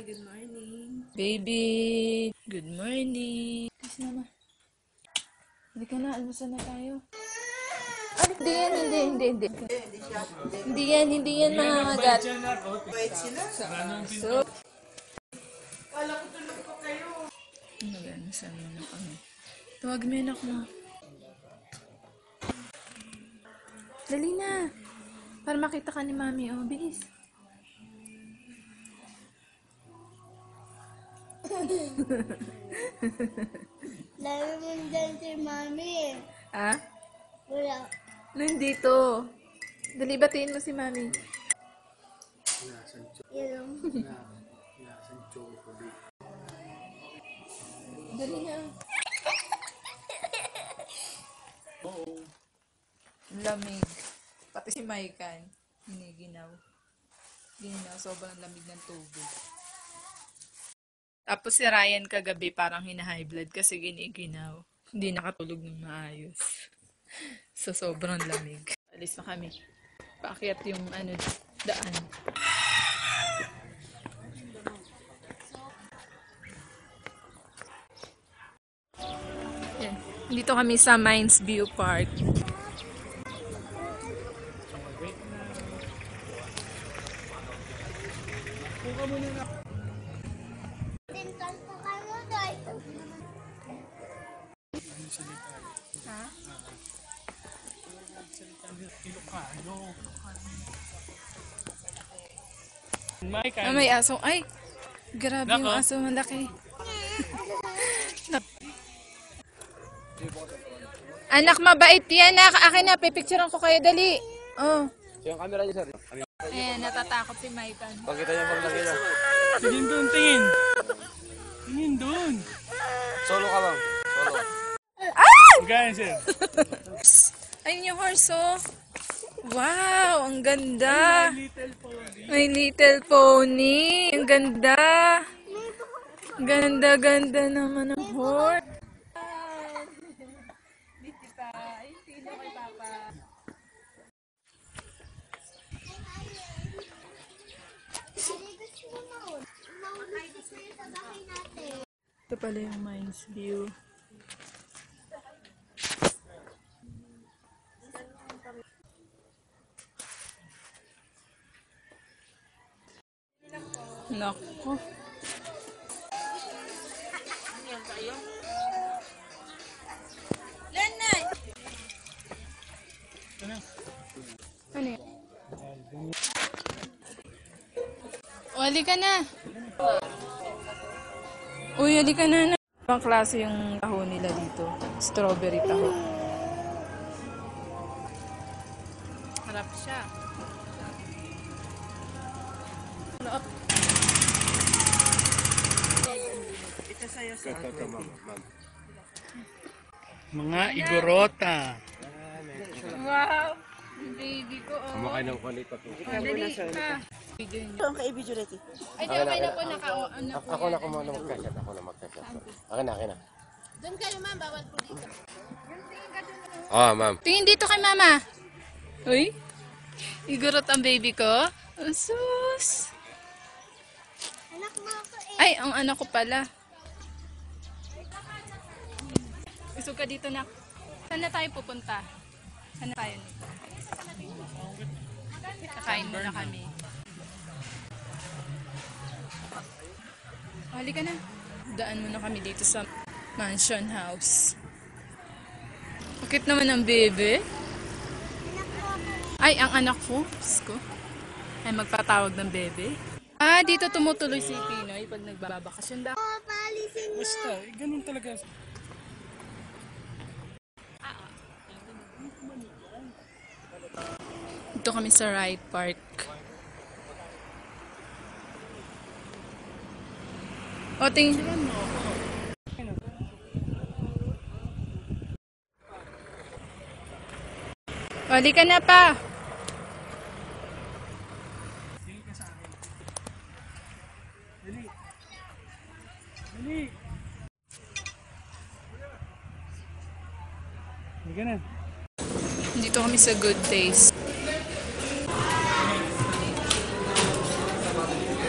good morning. Baby, good morning. Kiss mama. Hindi ka na, almusal na tayo. Hindi yan, hindi. Hindi yan mga agat. Wait sila. So, Kala ko tulog ko kayo. mag-almusal muna kami. Tawag mo yun ako. Dali na. Para makita ka ni mami. Oh, bilis. Lalo mo dyan si mami. Ha? Wala. Nandito. Dali, batiin mo si mami. Ilong. Dali na. Lamig. Pati si Maikan. Giniginaw. Sobrang lamig ng tubig. Tapos si Ryan kagabi parang hina-high blood kasi giniginaw. Hindi nakatulog ng maayos. So, sobrang lamig. Alis na kami. Paakyat yung daan. Yan. Dito kami sa Mines View Park. Tintal pa kayo dahil. Ha? Ah, may aso. Ay! Grabe yung aso. Malaki. Anak, mabait yan. Akin na. Pipicturean ko kayo. Dali. Oh. Yung camera niyo, sir. Ayan, natatakot si Maikan. Pakita niyo pag laki niyo. Tingin doon, tingin. Tingin doon. Solo ka, ma'am. Solo. Ganyan, sir. Ayun yung horse, oh. Wow, ang ganda. Little pony. May little pony. Ang ganda. Ganda naman ng horse. Ito pala yung Mines View. Nako. Ano yan? Wali ka na. Uy, wali ka na. Ibang klase yung taho nila dito. Strawberry taho. Harap siya. Harap. Ito sa'yo sa Mga igorota. Wow! Baby ko, oh. Kumakay ng kulit pa to. Dali ka. Video niyo. Ito ang kay-video natin. Ay, di okay na po. Ako na kumano magkasya. Ako na magkasya. Akin na. Doon kayo ma'am, bawal po dito. Ah, ma'am. Tingin dito kay mama. Uy. Igurot ang baby ko. Ang sus. Anak mo ako eh. Ay, ang anak ko pala. Gusto ka dito na. Saan na tayo pupunta? Saan na tayo nito? Kakain muna kami. Halika na. Daan muna kami dito sa mansion house. Bakit naman ang bebe? Ay, ang anak ko. Diyos ko. Ay, magpatawag ng bebe. Ah, dito tumutuloy si Pinoy pag nagbabakasyon daw. Oh, paalisin mo. Basta, ganun talaga. Dito kami sa Ride Park. O, tingin. Wali ka na pa. Dali. Hindi ka na. Dito kami sa Good Taste.